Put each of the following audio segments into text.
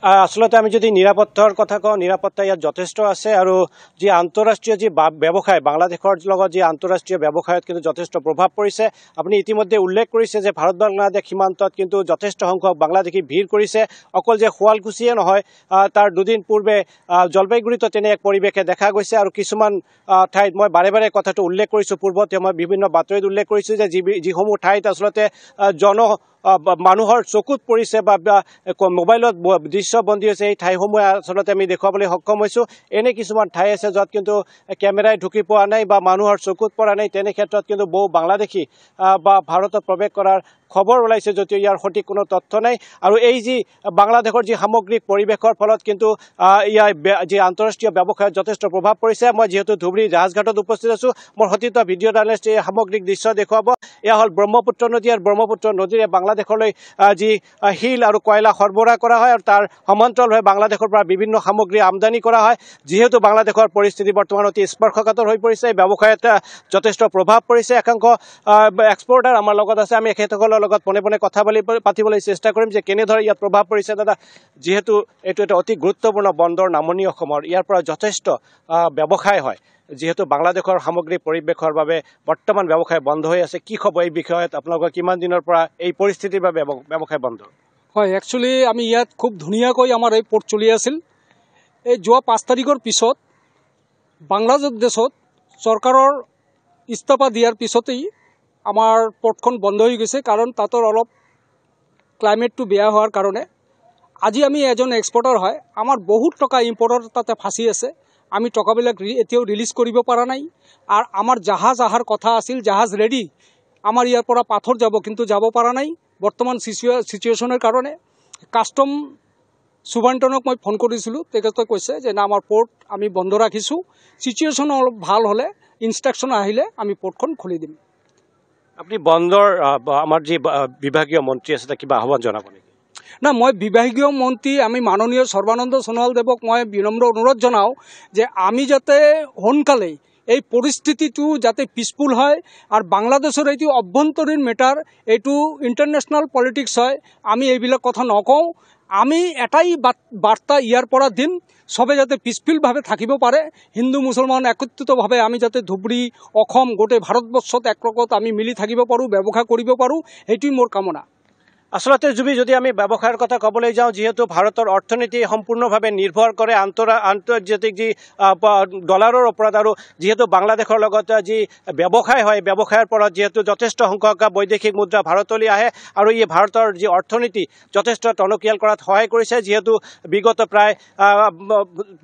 আসলতে আমি যদি নিৰাপত্তাৰ কথা কওঁ, নিৰাপত্তা ইয়াত যথেষ্ট আছে আৰু যি আন্তঃৰাষ্ট্ৰীয় যি ব্যৱসায়, বাংলাদেশৰ লগত যি আন্তঃৰাষ্ট্ৰীয় ব্যৱসায়ত কিন্তু যথেষ্ট প্ৰভাৱ পৰিছে। আপুনি ইতিমধ্যে উল্লেখ কৰিছে যে ভাৰত বাংলাদেশ সীমান্তত কিন্তু যথেষ্ট সংখ্যক বাংলাদেশী ভিৰ কৰিছে। অকল যে শুৱালকুছিয়ে নহয়, তাৰ দুদিন পূৰ্বে জলপাইগুৰিতো তেনে এক পৰিৱেশে দেখা গৈছে। আৰু কিছুমান ঠাইত মই বাৰে বাৰে কথাটো উল্লেখ কৰিছোঁ, পূৰ্বতে মই বিভিন্ন বাতৰিত উল্লেখ কৰিছোঁ যে যিসমূহ ঠাইত আচলতে মানুহৰ চকুত পৰিছে বা মোবাইলত দৃশ্যবন্দী হৈছে, এই ঠাইসমূহ আচলতে আমি দেখুৱাবলৈ সক্ষম হৈছোঁ। এনে কিছুমান ঠাই আছে য'ত কিন্তু কেমেৰাই ঢুকি পোৱা নাই বা মানুহৰ চকুত পৰা নাই। তেনে ক্ষেত্ৰত কিন্তু বহু বাংলাদেশী বা ভাৰতত প্ৰৱেশ কৰাৰ খবৰ ওলাইছে, যদিও ইয়াৰ সঠিক কোনো তথ্য নাই। আৰু এই যি বাংলাদেশৰ যি সামগ্ৰিক পৰিৱেশৰ ফলত কিন্তু ইয়াৰ যি আন্তঃৰাষ্ট্ৰীয় ব্যৱসায়ত যথেষ্ট প্ৰভাৱ পৰিছে। মই যিহেতু ধুবুৰী জাহাজঘাটত উপস্থিত আছোঁ, মোৰ সতীৰ্থ ভিডিঅ' জাৰ্নেলিষ্ট এই সামগ্ৰিক দৃশ্য দেখুৱাব। এয়া হ'ল ব্ৰহ্মপুত্ৰ নদী, আৰু ব্ৰহ্মপুত্ৰ নদীৰে বাংলাদেশলৈ যি শিল আৰু কয়লা সৰবৰাহ কৰা হয়, আৰু তাৰ সমান্তৰালভাৱে বাংলাদেশৰ পৰা বিভিন্ন সামগ্ৰী আমদানি কৰা হয়। যিহেতু বাংলাদেশৰ পৰিস্থিতি বৰ্তমান অতি স্পৰ্শকাতৰ হৈ পৰিছে, এই ব্যৱসায়ত যথেষ্ট প্ৰভাৱ পৰিছে। একাংশ এক্সপৰ্টাৰ আমাৰ লগত আছে, আমি এখেতসকলৰ লগত পোনে পোনে কথা পাতিবলৈ চেষ্টা কৰিম যে কেনেদৰে ইয়াত প্ৰভাৱ পৰিছে। দাদা, যিহেতু এইটো এটা অতি গুৰুত্বপূৰ্ণ বন্দৰ নামনি অসমৰ, ইয়াৰ পৰা যথেষ্ট ব্যৱসায় হয়। যিহেতু বাংলাদেশৰ সামগ্ৰিক পৰিৱেশৰ বাবে বৰ্তমান ব্যৱসায় বন্ধ হৈ আছে, কি খবৰ এই বিষয়ত? আপোনালোকৰ কিমান দিনৰ পৰা এই পৰিস্থিতিৰ বাবে ব্যৱসায় বন্ধ? হয়, একচুৱেলি আমি ইয়াত খুব ধুনীয়াকৈ আমাৰ এই পৰ্ট চলি আছিল। এই যোৱা 5 তাৰিখৰ পিছত বাংলাদেশত চৰকাৰৰ ইস্তফা দিয়াৰ পিছতেই আমাৰ পৰ্টখন বন্ধ হৈ গৈছে, কাৰণ তাতৰ অলপ ক্লাইমেটটো বেয়া হোৱাৰ কাৰণে। আজি আমি এজন এক্সপৰ্টাৰ হয়, আমাৰ বহুত টকা ইম্পৰ্টৰ তাতে ফাঁচি আছে। আমি টকাবিলাক এতিয়াও ৰিলিজ কৰিব পৰা নাই। আৰু আমাৰ জাহাজ অহাৰ কথা আছিল, জাহাজ ৰেডি, আমাৰ ইয়াৰ পৰা পাথৰ যাব, কিন্তু যাব পৰা নাই বৰ্তমান চিচুৱেশ্যনৰ কাৰণে। কাষ্টম সুবান্টনক মই ফোন কৰিছিলোঁ, তেখেতে কৈছে যে না, আমাৰ পৰ্ট আমি বন্ধ ৰাখিছোঁ, চিচুৱেশ্যন অলপ ভাল হ'লে, ইনষ্ট্ৰাকশ্যন আহিলে আমি পৰ্টখন খুলি দিম। আপুনি বন্দৰ আমাৰ যি বিভাগীয় মন্ত্ৰী আছে, তাক কিবা আহ্বান জনাব নেকি? না, মই বিভাগীয় মন্ত্ৰী আমি মাননীয় সৰ্বানন্দ সোণোৱালদেৱক মই বিনম্ৰ অনুৰোধ জনাওঁ যে আমি যাতে সোনকালে এই পৰিস্থিতিটো যাতে পিচফুল হয়, আৰু বাংলাদেশৰ এইটো অভ্যন্তৰীণ মেটাৰ, এইটো ইণ্টাৰনেশ্যনেল পলিটিক্স হয়। আমি এইবিলাক কথা নকওঁ। আমি এটাই বাৰ্তা ইয়াৰ পৰা দিম, চবে যাতে পিচফুলভাৱে থাকিব পাৰে, হিন্দু মুছলমান একত্ৰিতভাৱে আমি যাতে ধুবুৰী, অসম, গোটেই ভাৰতবৰ্ষত একলগত আমি মিলি থাকিব পাৰোঁ, ব্যৱসায় কৰিব পাৰোঁ, সেইটোৱেই মোৰ কামনা। আসলতে যদি আমি ব্যৱসায়ৰ কথা ক'বলৈ যাওঁ, যিহেতু ভাৰতৰ অৰ্থনীতি সম্পূৰ্ণভাৱে নিৰ্ভৰ কৰে আন্তৰ্জাতিক যি ডলাৰৰ ওপৰত, আৰু যিহেতু বাংলাদেশৰ লগত যি ব্যৱসায় হয়, ব্যৱসায়ৰ পৰা যিহেতু যথেষ্ট সংখ্যক বৈদেশিক মুদ্ৰা ভাৰতলৈ আহে, আৰু ই ভাৰতৰ যি অৰ্থনীতি যথেষ্ট টনকিয়াল কৰাত সহায় কৰিছে। যিহেতু বিগত প্ৰায়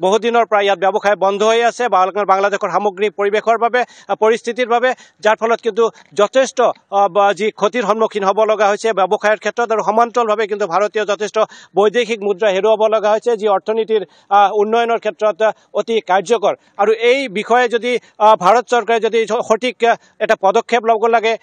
বহুদিনৰ পৰা ইয়াত ব্যৱসায় বন্ধ হৈ আছে বাংলাদেশৰ সামগ্ৰিক পৰিৱেশৰ বাবে, পৰিস্থিতিৰ বাবে, যাৰ ফলত কিন্তু যথেষ্ট যি ক্ষতিৰ সন্মুখীন হ'ব লগা হৈছে ব্যৱসায়ৰ ক্ষেত্ৰত। আৰু সমান্তৰালভাৱে কিন্তু ভাৰতীয় যথেষ্ট বৈদেশিক মুদ্ৰা হেৰুৱাব লগা হৈছে, যি অৰ্থনীতিৰ উন্নয়নৰ ক্ষেত্ৰত অতি কাৰ্যকৰ। আৰু এই বিষয়ে যদি ভাৰত চৰকাৰে যদি সঠিক এটা পদক্ষেপ ল'ব লাগে,